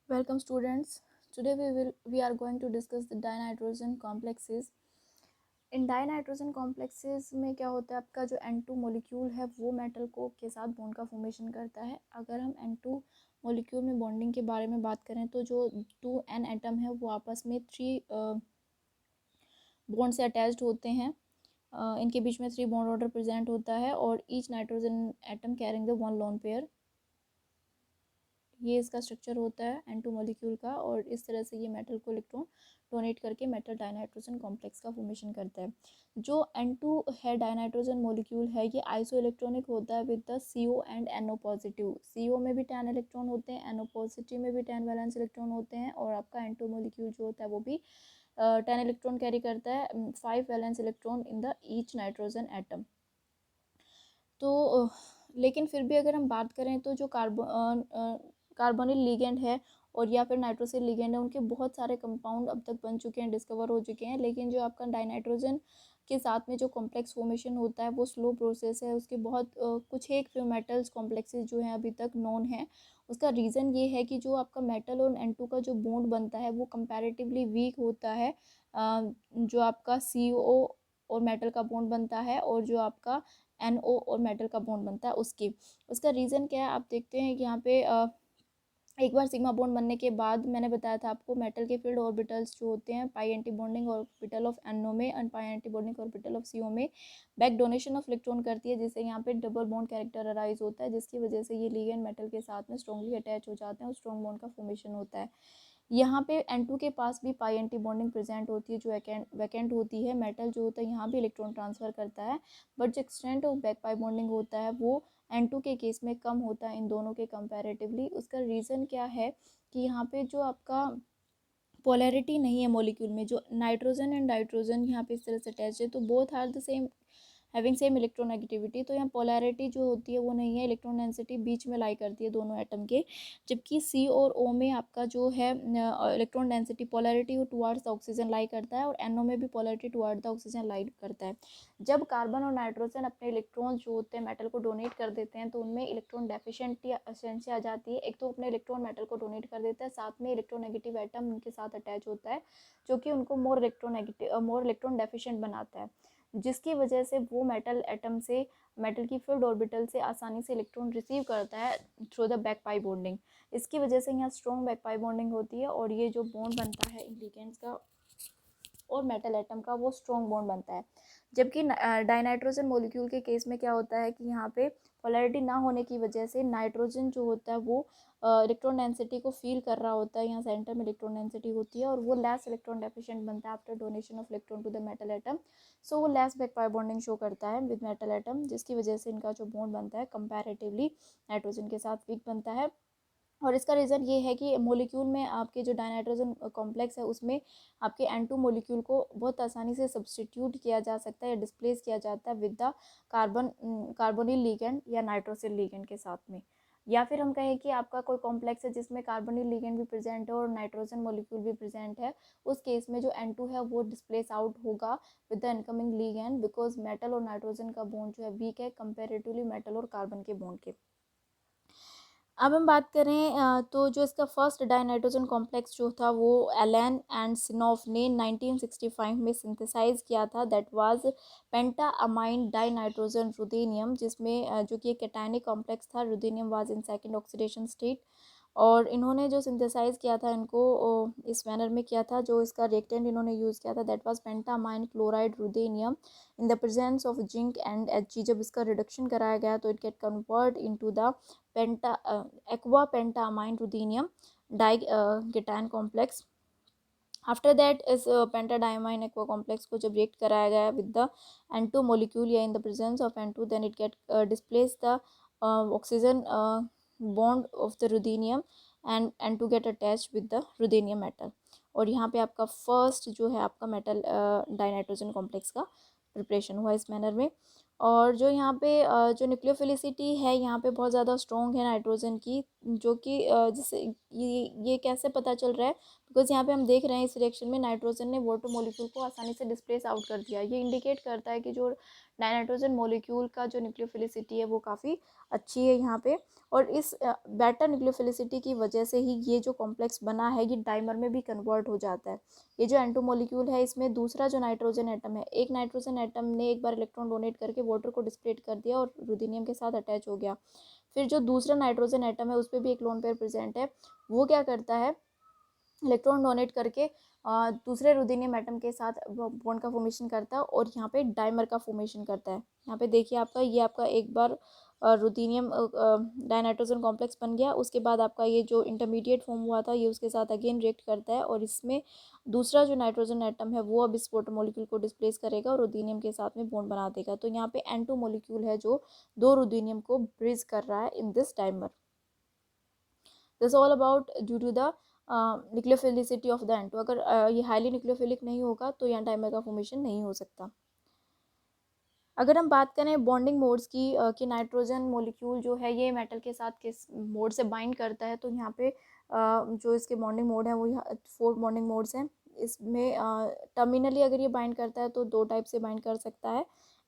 Welcome students. Today we are going to discuss the dinitrogen complexes. In dinitrogen complexes में क्या होता है, आपका जो N2 मॉलिक्यूल है वो मेटल को के साथ बॉन्ड का फॉर्मेशन करता है। अगर हम N2 मॉलिक्यूल में बॉन्डिंग के बारे में बात करें तो जो 2N एटम है वो आपस में 3 बॉन्ड से अटैच्ड होते हैं। इनके बीच में 3 बॉन्ड ऑर्डर प्रेजेंट होता है और each nitrogen atom carrying the 1 lone pair. ये इसका स्ट्रक्चर होता है N2 मॉलिक्यूल का, और इस तरह से ये मेटल को इलेक्ट्रॉन डोनेट करके मेटल डाइनाइट्रोजन कॉम्प्लेक्स का फॉर्मेशन करता है। जो N2 है डाइनाइट्रोजन मॉलिक्यूल है, ये आइसो इलेक्ट्रॉनिक होता है with the CO and NO positive. CO में भी 10 इलेक्ट्रॉन होते हैं, NO पॉजिटिव में भी 10 वैलेंस इलेक्ट्रॉन होते हैं, और आपका N2 मॉलिक्यूल जो होता है वो भी 10 इलेक्ट्रॉन कैरी करता है, 5 valence electron in the each nitrogen atom. तो लेकिन फिर भी अगर हम बात करें तो जो कार्बोनिल लिगेंड है और या फिर नाइट्रोसिल लिगेंड है, उनके बहुत सारे कंपाउंड अब तक बन चुके हैं, डिस्कवर हो चुके हैं। लेकिन जो आपका डाइनाइट्रोजन के साथ में जो कॉम्प्लेक्स फॉर्मेशन होता है वो स्लो प्रोसेस है। उसके बहुत कुछ एक फ्यू मेटल्स कॉम्प्लेक्सेस जो हैं अभी तक नोन है। उसका रीज़न ये है कि जो आपका मेटल और N2 का जो बॉन्ड बनता है वो कंपैरेटिवली वीक होता है। जो आपका CO और मेटल का बॉन्ड बनता है और जो आपका NO और मेटल का बॉन्ड बनता है उसका रीज़न क्या है, आप देखते हैं कि यहाँ पे एक बार सिग्मा बॉन्ड बनने के बाद मैंने बताया था आपको मेटल के फील्ड ऑर्बिटल्स जो होते हैं pi anti bonding orbital of NO में and pi anti bonding orbital of CO में बैक डोनेशन ऑफ इलेक्ट्रॉन करती है, जिससे यहाँ पे डबल बॉन्ड कैरेक्टर अराइज होता है, जिसकी वजह से ये लिगेंड मेटल के साथ में स्ट्रॉन्गली अटैच हो जाते हैं और स्ट्रॉन्ग बॉन्ड का फॉर्मेशन होता है। यहाँ पे N2 के पास भी पाई एंटी बॉन्डिंग प्रेजेंट होती है जो वैकेंट होती है। मेटल जो होता है यहाँ भी इलेक्ट्रॉन ट्रांसफर करता है, बट जो extent of back pi bonding होता है वो N2 के केस में कम होता है इन दोनों के कंपैरेटिवली। उसका रीज़न क्या है कि यहाँ पे जो आपका पोलैरिटी नहीं है मॉलिक्यूल में, जो नाइट्रोजन एंड नाइट्रोजन यहाँ पे इस तरह से अटैच है तो both are the same having same electronegativity. तो यहाँ पोलैरिटी जो होती है वो नहीं है, इलेक्ट्रॉन डेंसिटी बीच में लाई करती है दोनों एटम के। जबकि C और O में आपका जो है इलेक्ट्रॉन डेंसिटी पोलैरिटी वो टुवार्ड्स द ऑक्सीजन लाई करता है, और NO में भी पोलैरिटी टुवार्ड द ऑक्सीजन लाई करता है। जब कार्बन और नाइट्रोजन अपने इलेक्ट्रॉन जो होते हैं मेटल को डोनेट कर देते हैं तो उनमें इलेक्ट्रॉन डेफिशिएंसी आ जाती है। एक तो अपने इलेक्ट्रॉन मेटल को डोनेट कर देता है, साथ में इलेक्ट्रोनेगेटिव एटम उनके साथ अटैच होता है जो कि उनको मोर इलेक्ट्रॉन डेफिशिएंट बनाता है, जिसकी वजह से वो मेटल एटम से मेटल की फील्ड ऑर्बिटल से आसानी से इलेक्ट्रॉन रिसीव करता है through the back pi bonding. इसकी वजह से यहाँ स्ट्रॉन्ग बैक पाई बॉन्डिंग होती है और ये जो बॉन्ड बनता है इन लिगेंड्स का और मेटल एटम का वो स्ट्रॉन्ग बॉन्ड बनता है। जबकि डाइनाइट्रोजन मॉलिक्यूल के केस में क्या होता है कि यहाँ पे पोलैरिटी ना होने की वजह से नाइट्रोजन जो होता है वो इलेक्ट्रॉन डेंसिटी को फील कर रहा होता है। यहाँ सेंटर में इलेक्ट्रॉन डेंसिटी होती है और वो लेस इलेक्ट्रॉन डेफिशिएंट बनता है after donation of electron to the metal atom. So वो less back pi bonding show करता है विद मेटल एटम, जिसकी वजह से इनका जो बॉन्ड बनता है कंपैरेटिवली नाइट्रोजन के साथ वीक बनता है। और इसका रीज़न ये है कि मॉलिक्यूल में आपके जो डाइनाइट्रोजन कॉम्प्लेक्स है उसमें आपके N2 मॉलिक्यूल को बहुत आसानी से सब्सटीट्यूट किया जा सकता है या डिस्प्लेस किया जाता है विद द कार्बोनिल लिगेंड या नाइट्रोसिल लिगेंड के साथ में। या फिर हम कहें कि आपका कोई कॉम्प्लेक्स है जिसमें कार्बोनिल लिगेंड भी प्रेजेंट है और नाइट्रोजन मॉलिक्यूल भी प्रेजेंट है, उस केस में जो N2 है वो डिस्प्लेस आउट होगा with the incoming ligand, because metal और नाइट्रोजन का बॉन्ड जो है वीक है कंपेरेटिवली मेटल और कार्बन के बॉन्ड के। अब हम बात करें तो जो इसका फर्स्ट डाइनाइट्रोजन कॉम्प्लेक्स जो था वो एलन एंड सिनॉफ ने 1965 में सिंथेसाइज किया था, दैट वाज पेंटाअमाइन डाइनाइट्रोजन रुथेनियम, जिसमें जो कि एक कैटायनिक कॉम्प्लेक्स था। Ruthenium was in second oxidation state, और इन्होंने जो सिंथेसाइज किया था इनको इस मैनर में किया था। जो इसका रिएक्टेंट इन्होंने यूज़ किया था that was pentaammine chloride ruthenium in the presence of zinc and Hg। जब इसका रिडक्शन कराया गया तो it get convert into the penta aqua pentaammine ruthenium dication complex. After that इस पेंटाडाइमाइन एक्वा कॉम्प्लेक्स को जब रिएक्ट कराया गया विद द N2 मॉलिक्यूल या in the presence of N2, then it get displace the oxygen bond of the ruthenium and N2 get attach with the ruthenium metal. और यहाँ पे आपका first जो है आपका मेटल डाइनाइट्रोजन कॉम्प्लेक्स का preparation हुआ इस मैनर में। और जो यहाँ पे जो न्यूक्लियोफिलिसिटी है यहाँ पे बहुत ज़्यादा स्ट्रॉन्ग है नाइट्रोजन की, जो कि जैसे ये कैसे पता चल रहा है, बिकॉज यहाँ पे हम देख रहे हैं इस रिएक्शन में नाइट्रोजन ने वाटर मॉलिक्यूल को आसानी से डिस्प्लेस आउट कर दिया। ये इंडिकेट करता है कि जो डाइनाइट्रोजन मॉलिक्यूल का जो न्यूक्लियोफिलिसिटी है वो काफ़ी अच्छी है यहाँ पे, और इस बेटर न्यूक्लियोफिलिसिटी की वजह से ही ये जो कॉम्प्लेक्स बना है ये डाइमर में भी कन्वर्ट हो जाता है। ये जो N2 मॉलिक्यूल है इसमें दूसरा जो नाइट्रोजन एटम है, एक नाइट्रोजन एटम ने एक बार इलेक्ट्रॉन डोनेट करके वाटर को डिस्प्लेट कर दिया और रुथेनियम के साथ अटैच हो गया। फिर जो दूसरा नाइट्रोजन एटम है उस पर भी एक लोन पेयर प्रेजेंट है, वो क्या करता है, इलेक्ट्रॉन डोनेट करके दूसरे रुथेनियम एटम के साथ बॉन्ड का फॉर्मेशन करता है और यहाँ पे डाइमर का फॉर्मेशन करता है। यहाँ पे देखिए आपका ये आपका एक बार रुथेनियम डाइनाइट्रोजन कॉम्प्लेक्स बन गया, उसके बाद आपका ये जो इंटरमीडिएट फॉर्म हुआ था ये उसके साथ अगेन रिएक्ट करता है और इसमें दूसरा जो नाइट्रोजन एटम है वो अब इस वाटर मॉलिक्यूल को डिस्प्लेस करेगा और रुथेनियम के साथ में बॉन्ड बना देगा। तो यहाँ पे N2 मॉलिक्यूल है जो दो रुथेनियम को ब्रिज कर रहा है in this dimer. This all about due to the nucleophilicity of the N2। अगर ये हाईली न्यूक्लियोफिलिक नहीं होगा तो यहाँ डाइमर का फॉर्मेशन नहीं हो सकता। अगर हम बात करें बॉन्डिंग मोड्स की कि नाइट्रोजन मॉलिक्यूल जो है ये मेटल के साथ किस मोड से बाइंड करता है, तो यहाँ पे जो इसके बॉन्डिंग मोड है वो यहाँ 4 बॉन्डिंग मोड्स हैं। इसमें टर्मिनली अगर ये बाइंड करता है तो 2 टाइप से बाइंड कर सकता है,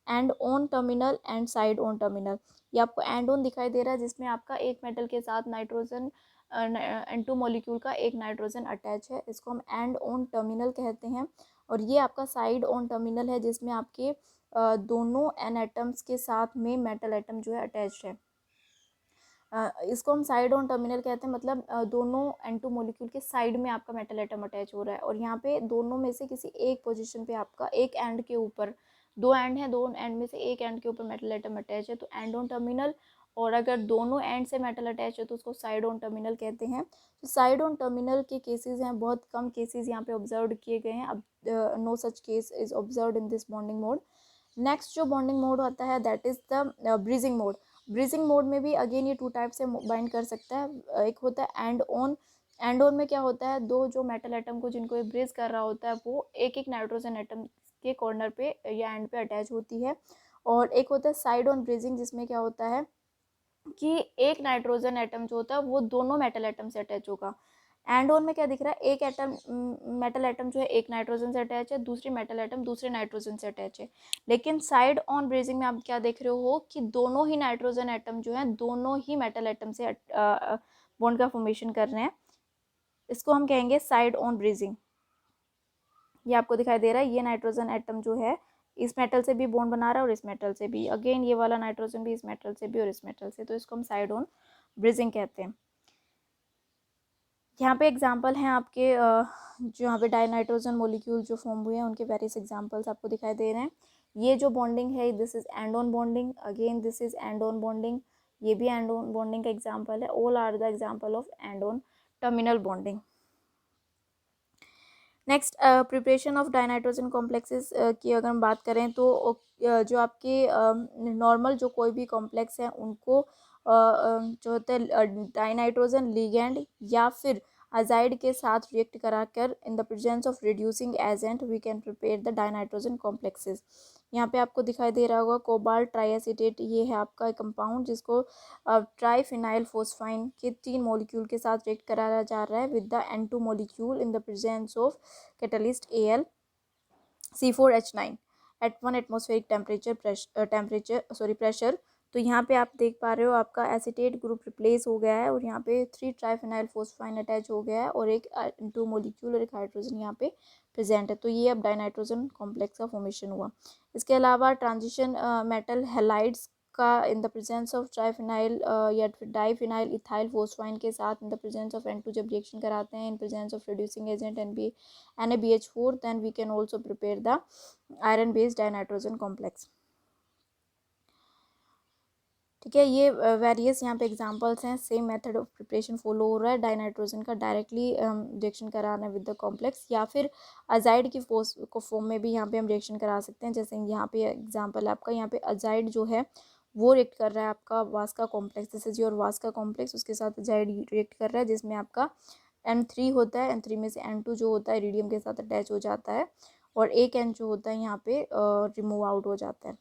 and on terminal and side on terminal. ये आपको एंड ऑन दिखाई दे रहा है जिसमें आपका एक मेटल के साथ नाइट्रोजन N2 मॉलिक्यूल का एक नाइट्रोजन अटैच है, इसको हम एंड ऑन टर्मिनल कहते हैं। और ये आपका साइड ऑन टर्मिनल है जिसमें आपके दोनों एन एटम्स के साथ में मेटल एटम जो है अटैच्ड है। इसको हम साइड ऑन टर्मिनल कहते हैं, मतलब दोनों N2 मॉलिक्यूल के साइड में आपका मेटल एटम अटैच हो रहा है और यहाँ पे दोनों में से किसी एक पोजीशन पे आपका एक एंड के ऊपर, 2 एंड है, 2 एंड में से एक एंड के ऊपर मेटल एटम अटैच है तो एंड ऑन टर्मिनल। और अगर दोनों एंड से मेटल अटैच है तो उसको साइड ऑन टर्मिनल कहते हैं। तो साइड ऑन टर्मिनल के केसेस हैं, बहुत कम केसेस यहाँ पे ऑब्जर्व किए गए हैं। अब no such case is observe in this bonding mode. Next जो बॉन्डिंग मोड होता है that is the bridging mode. Bridging mode में भी अगेन ये 2 टाइप से बाइंड कर सकता है। एक होता है एंड ऑन। एंड ऑन में क्या होता है, दो जो मेटल एटम को जिनको ये ब्रीज कर रहा होता है वो एक एक नाइट्रोजन एटम के कॉर्नर पे या एंड पे अटैच होती है। और एक होता है साइड ऑन ब्रीजिंग जिसमें क्या होता है कि एक नाइट्रोजन एटम जो होता है वो दोनों मेटल एटम से अटैच होगा। एंड ऑन में क्या दिख रहा है, एक एटम मेटल एटम जो है एक नाइट्रोजन से अटैच है, दूसरी मेटल एटम दूसरे नाइट्रोजन से अटैच है। लेकिन साइड ऑन ब्रेजिंग में आप क्या देख रहे हो कि दोनों ही नाइट्रोजन एटम जो है दोनों ही मेटल एटम से बॉन्ड का फॉर्मेशन कर रहे हैं। इसको हम कहेंगे साइड ऑन ब्रेजिंग। ये आपको दिखाई दे रहा है, ये नाइट्रोजन एटम जो है इस मेटल से भी बॉन्ड बना रहा है और इस मेटल से भी, अगेन ये वाला नाइट्रोजन भी इस मेटल से भी और इस मेटल से, तो इसको हम साइड ऑन ब्रेजिंग कहते हैं। यहाँ पे एग्जाम्पल हैं आपके जो यहाँ पे डाइनाइट्रोजन मॉलिक्यूल जो फॉर्म हुए हैं उनके वेरियस एग्जाम्पल्स आपको दिखाई दे रहे हैं। ये जो बॉन्डिंग है this is end on bonding, again this is end on bonding, ये भी एंड ऑन बॉन्डिंग का एग्जाम्पल है। All are the example of end on terminal bonding. Next preparation of dinitrogen complexes की अगर हम बात करें तो जो आपके नॉर्मल जो कोई भी कॉम्प्लेक्स है उनको जो होता है डाइनाइट्रोजन लिगेंड या फिर अजाइड के साथ रिएक्ट कराकर in the presence of reducing agent we can prepare the dinitrogen complexes. यहाँ पे आपको दिखाई दे रहा होगा कोबाल्ट ट्राईएसीटेट, ये है आपका कंपाउंड जिसको ट्राईफिनाइल फोस्फाइन के 3 मॉलिक्यूल के साथ रिएक्ट कराया जा रहा है with the N2 molecule in the presence of catalyst AlC4H9 at 1 atmospheric pressure. तो यहाँ पे आप देख पा रहे हो आपका एसीटेट ग्रुप रिप्लेस हो गया है और यहाँ पे 3 ट्राईफिनाइल फोस्फाइन अटैच हो गया है और एक N2 मॉलिक्यूल और एक हाइड्रोजन यहाँ पे प्रेजेंट है। तो ये अब डाइनाइट्रोजन कॉम्प्लेक्स का फॉर्मेशन हुआ। इसके अलावा ट्रांजिशन मेटल हैलाइड्स का इन द प्रेजेंस ऑफ ट्राईफिनाइल या डाईफिनाइल इथाइल फोस्फाइन के साथ इन द प्रेजेंस ऑफ N2 जब रिएक्शन कराते हैं in presence of reducing agent NaBH4 then we can also prepare the iron based dinitrogen complex. ठीक है, ये वेरियस यहाँ पे एग्जांपल्स हैं। Same method of preparation follow हो रहा है, डाइनाइट्रोजन का डायरेक्टली रिएक्शन कराना विद द कॉम्प्लेक्स या फिर अजाइड की फॉर्म में भी यहाँ पे हम रिएक्शन करा सकते हैं। जैसे यहाँ पे एग्जांपल है आपका, यहाँ पे अजाइड जो है वो रिएक्ट कर रहा है आपका Vaska complex, this is your Vaska complex, उसके साथ अजाइड रिएक्ट कर रहा है जिसमें आपका N3 होता है, N3 में से N2 जो होता है इरिडियम के साथ अटैच हो जाता है और एक N जो होता है यहाँ पे रिमूव आउट हो जाता है।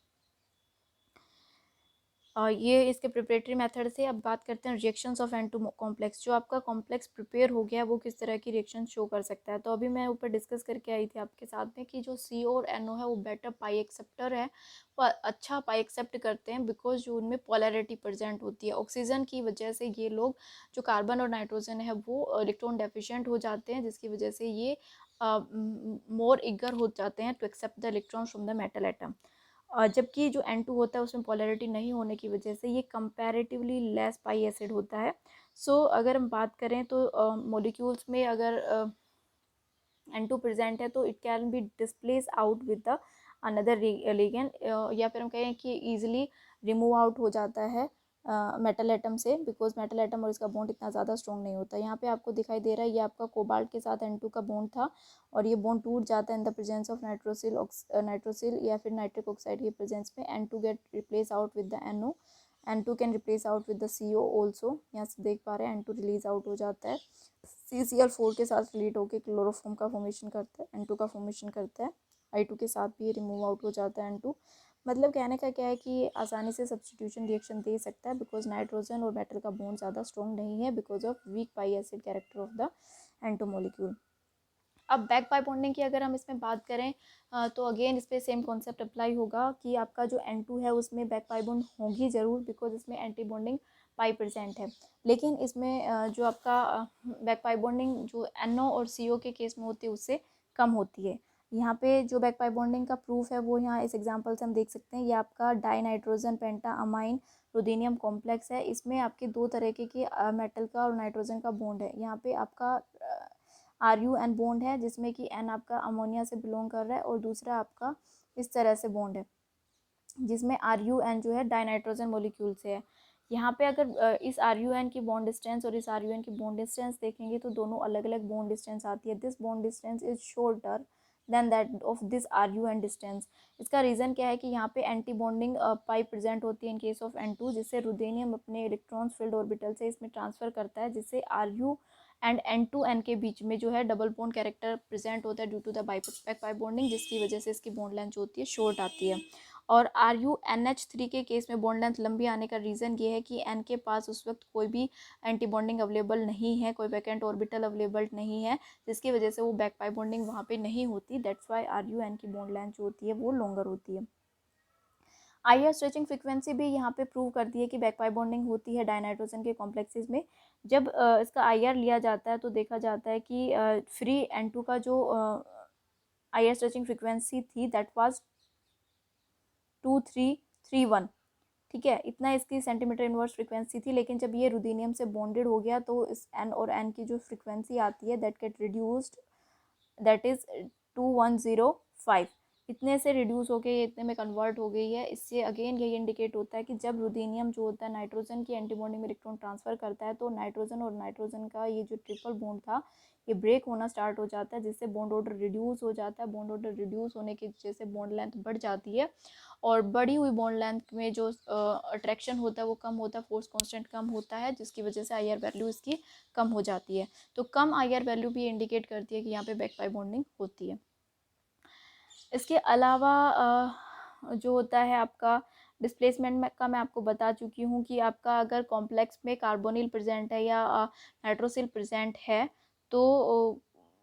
ये इसके प्रिपरेटरी मेथड से। अब बात करते हैं रिएक्शंस ऑफ N2 कॉम्प्लेक्स। जो आपका कॉम्प्लेक्स प्रिपेयर हो गया वो किस तरह की रिएक्शन शो कर सकता है। तो अभी मैं ऊपर डिस्कस करके आई थी आपके साथ में कि जो CO और NO है वो बेटर पाई एक्सेप्टर है, वो अच्छा पाई एक्सेप्ट करते हैं बिकॉज जो उनमें पोलैरिटी प्रेजेंट होती है। ऑक्सीजन की वजह से ये लोग, जो कार्बन और नाइट्रोजन है, वो इलेक्ट्रॉन डेफिशिएंट हो जाते हैं, जिसकी वजह से ये मोर ईगर हो जाते हैं to accept the electron from the metal atom. जबकि जो N2 होता है उसमें पोलैरिटी नहीं होने की वजह से ये कंपैरेटिवली लेस पाई एसिड होता है। सो अगर हम बात करें तो मॉलिक्यूल्स में अगर N2 प्रेजेंट है तो it can be displace out with the another ligand, या फिर हम कहें कि ईजिली रिमूव आउट हो जाता है मेटल एटम से, बिकॉज मेटल एटम और इसका बॉन्ड इतना ज़्यादा स्ट्रॉन्ग नहीं होता। यहाँ पे आपको दिखाई दे रहा है ये आपका कोबाल्ट के साथ N2 का बॉन्ड था और ये बॉन्ड टूट जाता है इन द प्रेजेंस ऑफ नाइट्रोसिल या फिर नाइट्रिक ऑक्साइड के प्रेजेंस में। N2 get replace out with the NO, N2 can replace out with the CO also. यहाँ से देख पा रहे हैं N2 रिलीज आउट हो जाता है, CCl4 के साथ रिलेट होकर क्लोरोफॉर्म का फॉर्मेशन करता है, N2 का फॉर्मेशन करता है। I2 के साथ भी रिमूव आउट हो जाता है N2। मतलब कहने का क्या है कि ये आसानी से सब्स्टिट्यूशन रिएक्शन दे सकता है बिकॉज नाइट्रोजन और मेटल का बॉन्ड ज़्यादा स्ट्रॉन्ग नहीं है because of week pi acid character of the N2 molecule. अब बैक पाई बॉन्डिंग की अगर हम इसमें बात करें तो अगेन इस पर सेम कॉन्सेप्ट अप्लाई होगा कि आपका जो N2 है उसमें बैक पाई बॉन्ड होगी ज़रूर बिकॉज इसमें एंटी बॉन्डिंग पाई प्रेजेंट है। लेकिन इसमें जो आपका बैक पाई बॉन्डिंग जो NO और CO के केस में होती है उससे कम होती है। यहाँ पे जो बैक पाई बॉन्डिंग का प्रूफ है वो यहाँ इस एग्जांपल से हम देख सकते हैं। ये आपका डाई नाइट्रोजन पेंटा अमाइन रुदीनियम कॉम्प्लेक्स है। इसमें आपके दो तरह के मेटल का और नाइट्रोजन का बॉन्ड है। यहाँ पे आपका RUN बॉन्ड है जिसमें कि N आपका अमोनिया से बिलोंग कर रहा है और दूसरा आपका इस तरह से बॉन्ड है जिसमें RUN जो है डाइनाइट्रोजन मॉलिक्यूल से है। यहाँ पे अगर इस RUN की बॉन्ड डिस्टेंस और इस RUN की बॉन्ड डिस्टेंस देखेंगे तो दोनों अलग अलग बॉन्ड डिस्टेंस आती है। This bond distance is shorter than that of this RUN distance. इसका रीज़न क्या है कि यहाँ पे एंटी बॉन्डिंग पाई प्रेजेंट होती है इन केस ऑफ N2, जिससे रुदेनियम अपने इलेक्ट्रॉन्स फील्ड ऑर्बिटल से इसमें ट्रांसफर करता है, जिससे RU एंड N2N के बीच में जो है डबल बॉन्ड कैरेक्टर प्रेजेंट होता है due to the back pi bonding, जिसकी वजह से इसकी बॉन्ड लेंथ जो होती है शॉर्ट आती है। और RUNH3 के केस में बॉन्ड लेंथ लंबी आने का रीज़न ये है कि N के पास उस वक्त कोई भी एंटी बॉन्डिंग अवेलेबल नहीं है, कोई वैकेंट ऑर्बिटल अवेलेबल नहीं है, जिसकी वजह से वो बैक पाई बॉन्डिंग वहाँ पे नहीं होती। दैट्स वाई RUN की बॉन्ड लेंथ जो होती है वो लॉन्गर होती है। IR स्ट्रेचिंग फ्रीक्वेंसी भी यहाँ पे प्रूव करती है कि बैक पाई बॉन्डिंग होती है डाइनाइट्रोजन के कॉम्प्लेक्सेस में। जब इसका IR लिया जाता है तो देखा जाता है कि फ्री N2 का जो IR स्ट्रेचिंग फ्रीक्वेंसी थी दैट वाज 2331, ठीक है, इतना इसकी सेंटीमीटर इनवर्स फ्रीक्वेंसी थी। लेकिन जब ये रुदीनियम से बॉन्डेड हो गया तो इस N और N की जो फ्रीक्वेंसी आती है that get reduced, that is 2105, इतने से रिड्यूस होके ये इतने में कन्वर्ट हो गई है। इससे अगेन यही इंडिकेट होता है कि जब रुदीनियम जो होता है नाइट्रोजन की एंटीबॉडी में इलेक्ट्रॉन ट्रांसफ़र करता है तो नाइट्रोजन और नाइट्रोजन का ये जो ट्रिपल बॉन्ड था ये ब्रेक होना स्टार्ट हो जाता है, जिससे बॉन्ड ऑर्डर रिड्यूस हो जाता है। बॉन्ड ऑर्डर रिड्यूस होने की वजह से बॉन्ड लेंथ बढ़ जाती है और बढ़ी हुई बॉन्ड लेंथ में जो अट्रैक्शन होता है वो कम होता है, फोर्स कांस्टेंट कम होता है, जिसकी वजह से IR वैल्यू इसकी कम हो जाती है। तो कम IR वैल्यू भी इंडिकेट करती है कि यहाँ पे बैक पाई बॉन्डिंग होती है। इसके अलावा जो होता है आपका डिस्प्लेसमेंट में का मैं आपको बता चुकी हूँ कि आपका अगर कॉम्प्लेक्स में कार्बोनिल प्रेजेंट है या नाइट्रोसिल प्रेजेंट है तो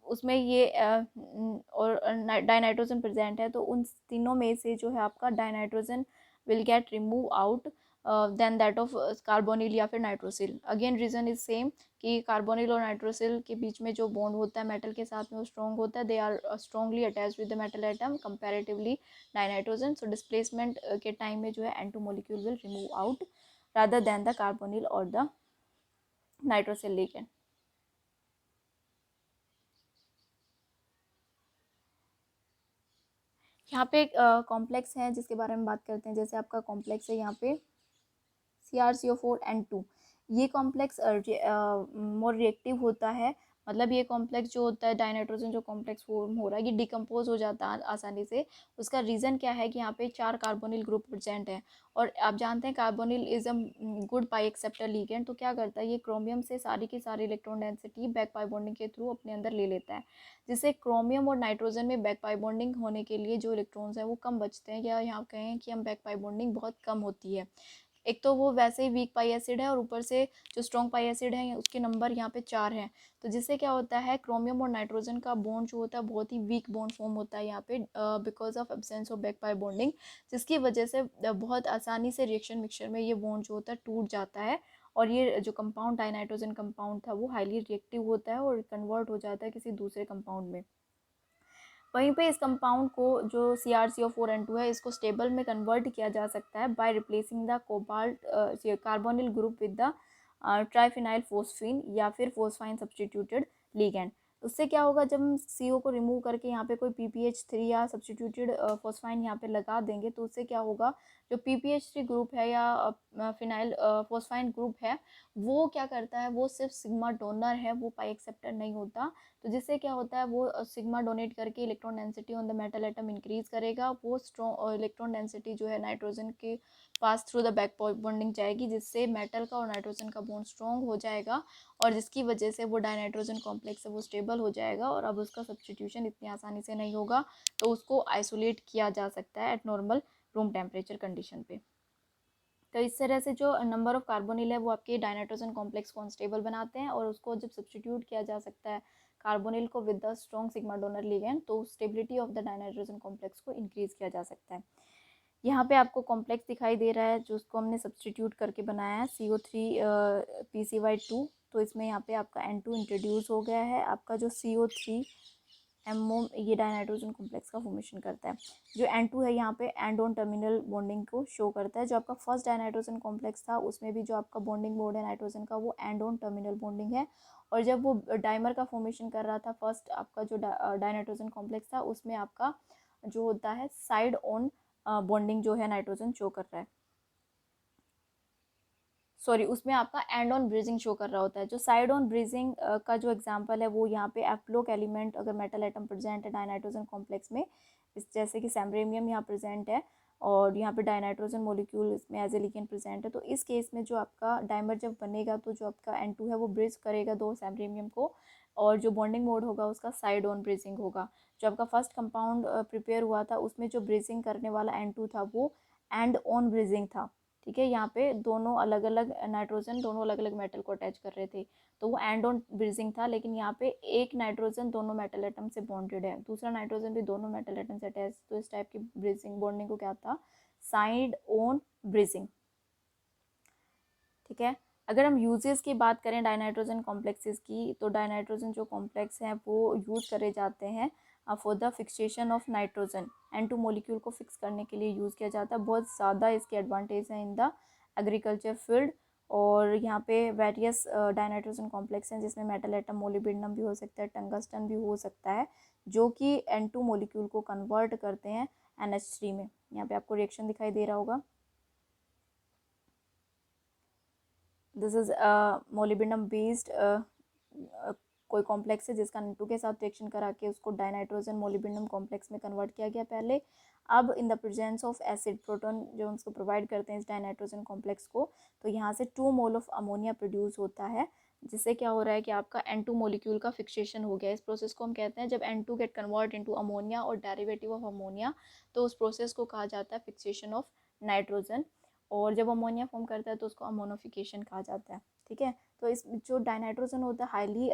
उसमें ये और डाइनाइट्रोजन प्रेजेंट है तो उन तीनों में से जो है आपका dinitrogen will get remove out then that of carbonyl या फिर nitrosyl. Again reason is same कि कार्बोनिल और नाइट्रोसिल के बीच में जो बॉन्ड होता है मेटल के साथ में वो स्ट्रॉन्ग होता है, they are strongly attached with the metal atom comparatively dinitrogen. So displacement के टाइम में जो है N2 molecule will remove out rather than the carbonyl और द नाइट्रोसिल लिगेंड। यहाँ पे एक कॉम्प्लेक्स है जिसके बारे में बात करते हैं। जैसे आपका कॉम्प्लेक्स है यहाँ पे CrCO4N2, ये कॉम्प्लेक्स मोर रिएक्टिव होता है। मतलब ये कॉम्प्लेक्स जो होता है डाइनाइट्रोजन जो कॉम्प्लेक्स फॉर्म हो रहा है ये डिकम्पोज हो जाता है आसानी से। उसका रीज़न क्या है कि यहाँ पे 4 कार्बोनिल ग्रुप प्रेजेंट है और आप जानते हैं carbonyl is a good pi acceptor ligand. तो क्या करता है ये क्रोमियम से सारी की सारी electron density back pi bonding के थ्रू अपने अंदर ले लेता है, जिससे क्रोमियम और नाइट्रोजन में बैक पाई बॉन्डिंग होने के लिए जो इलेक्ट्रॉन्स हैं वो कम बचते हैं, या यहाँ कहें कि हम बैक पाई बॉन्डिंग बहुत कम होती है। एक तो वो वैसे ही वीक पाई एसिड है और ऊपर से जो स्ट्रॉन्ग पाई एसिड है उसके नंबर यहाँ पे 4 हैं। तो जिससे क्या होता है, क्रोमियम और नाइट्रोजन का बॉन्ड जो होता है बहुत ही वीक बॉन्ड फॉर्म होता है यहाँ पे because of absence of back pi bonding, जिसकी वजह से बहुत आसानी से रिएक्शन मिक्सचर में ये बॉन्ड जो होता है टूट जाता है। और ये जो कंपाउंड डाइनाइट्रोजन कंपाउंड था वो हाईली रिएक्टिव होता है और कन्वर्ट हो जाता है किसी दूसरे कंपाउंड में। वहीं पे इस कंपाउंड को जो CrCO4N2 है इसको स्टेबल में कन्वर्ट किया जा सकता है by replacing the cobalt carbonyl group with the triphenyl phosphine या फिर फोस्फाइन सब्सटीट्यूटेड लिगेंड। उससे क्या होगा, जब हम CO को रिमूव करके यहाँ पे कोई PPH3 या सब्सटीट्यूटेड फोस्फाइन यहाँ पे लगा देंगे तो उससे क्या होगा, जो PPH3 ग्रुप है या फिनाइल फोस्फाइन ग्रुप है वो क्या करता है, वो सिर्फ सिग्मा डोनर है, वो पाई एक्सेप्टर नहीं होता। तो जिससे क्या होता है, वो सिग्मा डोनेट करके electron density on the metal atom increase करेगा। वो स्ट्रॉन्ग इलेक्ट्रॉन डेंसिटी जो है नाइट्रोजन के pass through the back bonding जाएगी, जिससे मेटल का और नाइट्रोजन का बॉन्ड स्ट्रॉन्ग हो जाएगा और जिसकी वजह से वो डाइनाइट्रोजन कॉम्प्लेक्स है वो स्टेबल हो जाएगा और अब उसका सब्सटीट्यूशन इतनी आसानी से नहीं होगा। तो उसको आइसोलेट किया जा सकता है eight normal room temperature condition पे। तो इस तरह से जो नंबर ऑफ कार्बोनिल है वो आपके डाइनाइट्रोजन कॉम्प्लेक्स को अनस्टेबल बनाते हैं और उसको जब सब्सटीट्यूट किया जा सकता है कार्बोनिल को with the strong sigma donor ligand, तो stability of the dinitrogen complex को इंक्रीज किया जा सकता है। यहाँ पे आपको कॉम्प्लेक्स दिखाई दे रहा है जो उसको हमने सब्सटीट्यूट करके बनाया है CO3 PCY2। तो इसमें यहाँ पे आपका N2 इंट्रोड्यूस हो गया है। आपका जो CO3 MO ये डाइनाइट्रोजन कॉम्प्लेक्स का फॉर्मेशन करता है। जो N2 है यहाँ पे एंड ऑन टर्मिनल बॉन्डिंग को शो करता है। जो आपका फर्स्ट डाइनाइट्रोजन कॉम्प्लेक्स था उसमें भी जो आपका बॉन्डिंग मोड है नाइट्रोजन का वो एंड ऑन टर्मिनल बॉन्डिंग है। और जब वो डाइमर का फॉर्मेशन कर रहा था फर्स्ट आपका जो डाइनाइट्रोजन कॉम्प्लेक्स था उसमें आपका जो होता है साइड ऑन बॉन्डिंग जो है नाइट्रोजन शो कर रहा है, सॉरी उसमें आपका एंड ऑन ब्रीजिंग शो कर रहा होता है। जो साइड ऑन ब्रीजिंग का जो एग्जांपल है वो यहाँ पे एप्लोक एलिमेंट अगर मेटल एटम प्रेजेंट है डाइनाइट्रोजन कॉम्प्लेक्स में, इस जैसे कि सैम्ब्रेमियम यहाँ प्रेजेंट है और यहाँ पे डाइनाइट्रोजन मॉलिक्यूल इसमें एज ए लिगेंड प्रेजेंट है, तो इस केस में जो आपका डाइमर जब बनेगा तो जो आपका N2 है वो ब्रिज करेगा दो सैम्ब्रेमियम को और जो बॉन्डिंग मोड होगा उसका साइड ऑन ब्रीजिंग होगा। जो आपका फर्स्ट कंपाउंड प्रिपेयर हुआ था उसमें जो ब्रीजिंग करने वाला N2 था वो एंड ऑन ब्रीजिंग था। ठीक है, यहाँ पे दोनों अलग अलग नाइट्रोजन दोनों अलग अलग मेटल को अटैच कर रहे थे तो वो एंड ऑन ब्रीजिंग था। लेकिन यहाँ पे एक नाइट्रोजन दोनों मेटल एटम से बॉन्डेड है, दूसरा नाइट्रोजन भी दोनों मेटल एटम से अटैच, तो इस टाइप की ब्रीजिंग बॉन्डिंग को क्या था, साइड ऑन ब्रीजिंग। ठीक है, अगर हम यूजेस की बात करें डाइनाइट्रोजन कॉम्प्लेक्सेस की, तो डाइनाइट्रोजन जो कॉम्प्लेक्स हैं वो यूज करे जाते हैं for the fixation of nitrogen. N2 molecule को फिक्स करने के लिए यूज़ किया जाता है। बहुत ज़्यादा इसके एडवांटेज हैं इन द एग्रीकल्चर फील्ड। और यहाँ पे वेरियस डाइनाइट्रोजन कॉम्प्लेक्स हैं जिसमें मेटल एटम मोलिब्डेनम भी हो सकता है, टंगस्टन भी हो सकता है, जो कि N2 मॉलिक्यूल को कन्वर्ट करते हैं NH3 में। यहाँ पे आपको रिएक्शन दिखाई दे रहा होगा। दिस इज मोलिब्डेनम बेस्ड कोई कॉम्प्लेक्स है जिसका N2 के साथ रिएक्शन करा के उसको डाइनाइट्रोजन मोलिब्डेनम कॉम्प्लेक्स में कन्वर्ट किया गया पहले। अब इन the presence of acid proton जो उसको प्रोवाइड करते हैं इस डाइनाइट्रोजन कॉम्प्लेक्स को, तो यहाँ से 2 मोल ऑफ अमोनिया प्रोड्यूस होता है, जिससे क्या हो रहा है कि आपका N2 मॉलिक्यूल का फिक्सेशन हो गया। इस प्रोसेस को हम कहते हैं जब N2 gate convert into ammonia और डेरिवेटिव ऑफ अमोनिया, तो उस प्रोसेस को कहा जाता है फिक्सेशन ऑफ नाइट्रोजन। और जब अमोनिया फॉर्म करता है तो उसको अमोनोफिकेशन कहा जाता है। ठीक है, तो इस जो डाइनाइट्रोजन होता है हाईली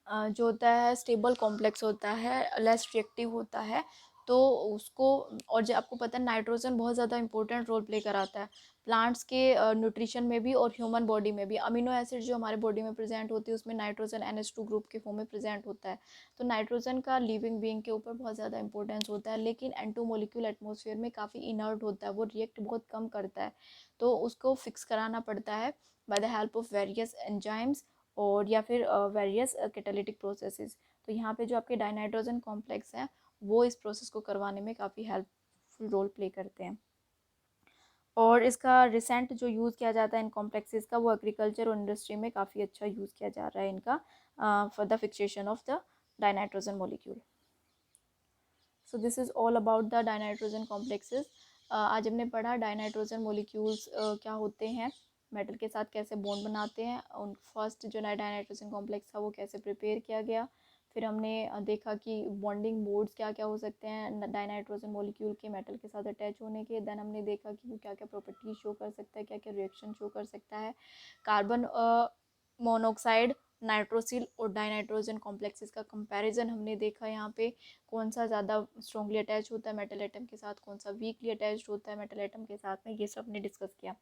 जो होता है स्टेबल कॉम्प्लेक्स होता है, लेस रिएक्टिव होता है, तो उसको, और जो आपको पता है नाइट्रोजन बहुत ज़्यादा इंपॉर्टेंट रोल प्ले कराता है प्लांट्स के न्यूट्रिशन में भी और ह्यूमन बॉडी में भी। अमीनो एसिड जो हमारे बॉडी में प्रेजेंट होती है उसमें नाइट्रोजन NH2 ग्रुप के फॉर्म में प्रेजेंट होता है। तो नाइट्रोजन का लिविंग बीइंग के ऊपर बहुत ज़्यादा इंपॉर्टेंस होता है। लेकिन N2 मॉलिक्यूल एटमॉस्फेयर में काफ़ी इनर्ट होता है, वो रिएक्ट बहुत कम करता है, तो उसको फिक्स कराना पड़ता है by the help of various enzymes और या फिर वेरियस कैटालिटिक प्रोसेसेस। तो यहाँ पे जो आपके डाइनाइट्रोजन कॉम्प्लेक्स हैं वो इस प्रोसेस को करवाने में काफ़ी हेल्पफुल रोल प्ले करते हैं। और इसका रिसेंट जो यूज़ किया जाता है इन कॉम्प्लेक्सेस का वो एग्रीकल्चर और इंडस्ट्री में काफ़ी अच्छा यूज़ किया जा रहा है इनका for the fixation of the dinitrogen molecule. So this is all about the dinitrogen complexes. आज हमने पढ़ा डाइनाइट्रोजन मॉलिक्यूल्स क्या होते हैं, मेटल के साथ कैसे बॉन्ड बनाते हैं, उन फर्स्ट जो डाइनाइट्रोजन कॉम्प्लेक्स था वो कैसे प्रिपेयर किया गया, फिर हमने देखा कि बॉन्डिंग मोड्स क्या क्या हो सकते हैं डाइनाइट्रोजन मॉलिक्यूल के मेटल के साथ अटैच होने के। देन हमने देखा कि वो क्या क्या प्रॉपर्टीज शो कर सकता है, क्या क्या रिएक्शन शो कर सकता है। कार्बन मोनोऑक्साइड, नाइट्रोसिल और डाइनाइट्रोजन कॉम्प्लेक्सेस का कंपैरिजन हमने देखा यहाँ पे, कौन सा ज़्यादा स्ट्रॉन्गली अटैच होता है मेटल एटम के साथ, कौन सा वीकली अटैच होता है मेटल एटम के साथ में, ये सब हमने डिस्कस किया।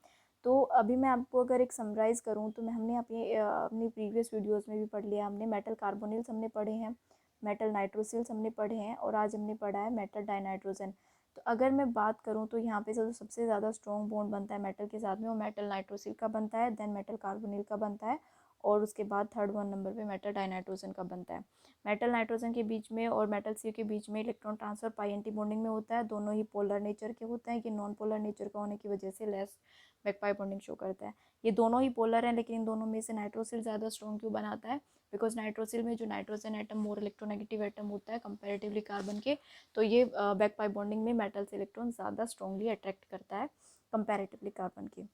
तो अभी मैं आपको अगर एक समराइज़ करूँ तो मैं हमने अपनी प्रीवियस वीडियोस में भी पढ़ लिया, हमने मेटल कार्बोनिल्स हमने पढ़े हैं, मेटल नाइट्रोसिल्स हमने पढ़े हैं, और आज हमने पढ़ा है मेटल डाइनाइट्रोजन। तो अगर मैं बात करूँ तो यहाँ पे जो सबसे ज़्यादा स्ट्रॉन्ग बॉन्ड बनता है मेटल के साथ में वो मेटल नाइट्रोसिल का बनता है, देन मेटल कार्बोनिल का बनता है, और उसके बाद थर्ड वन नंबर पे मेटल डाइनाइट्रोजन का बनता है। मेटल नाइट्रोजन के बीच में और मेटल सी के बीच में इलेक्ट्रॉन ट्रांसफर पाई एंटी बॉन्डिंग में होता है। दोनों ही पोलर नेचर के होते हैं, कि नॉन पोलर नेचर का होने की वजह से लेस बैकपाई बॉन्डिंग शो करता है। ये दोनों ही पोलर हैं, लेकिन इन दोनों में से नाइट्रोसिल ज़्यादा स्ट्रॉन्ग क्यों बनाता है? बिकॉज नाइट्रोसिल में जो nitrogen atom more electronegative atom होता है कंपेरेटिवली कार्बन के, तो ये बैकपाई बॉन्डिंग में मेटल से इलेक्ट्रॉन ज़्यादा स्ट्रॉन्गली अट्रैक्ट करता है कंपेरेटिवली कार्बन के।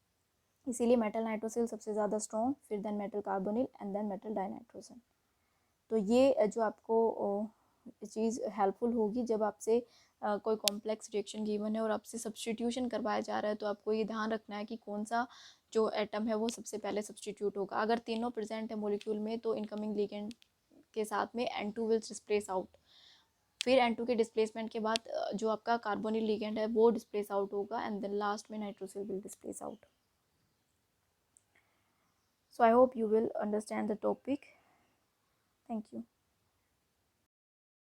इसीलिए मेटल नाइट्रोसिल सबसे ज़्यादा स्ट्रॉन्ग, फिर then metal carbonyl and then metal dinitrogen. तो ये जो आपको चीज़ हेल्पफुल होगी जब आपसे कोई कॉम्प्लेक्स रिएक्शन गिवन है और आपसे सब्सटीट्यूशन करवाया जा रहा है, तो आपको ये ध्यान रखना है कि कौन सा जो एटम है वो सबसे पहले सब्सटीट्यूट होगा। अगर तीनों प्रेजेंट है मॉलिक्यूल में तो इनकमिंग लिगेंड के साथ में N2 विल डिस्प्लेस आउट, फिर N2 के डिस्प्लेसमेंट के बाद जो आपका कार्बोनिल लिगेंड है वो डिस्प्लेस आउट होगा, एंड देन लास्ट में nitrosyl will displace out. So I hope you will understand the topic. Thank you.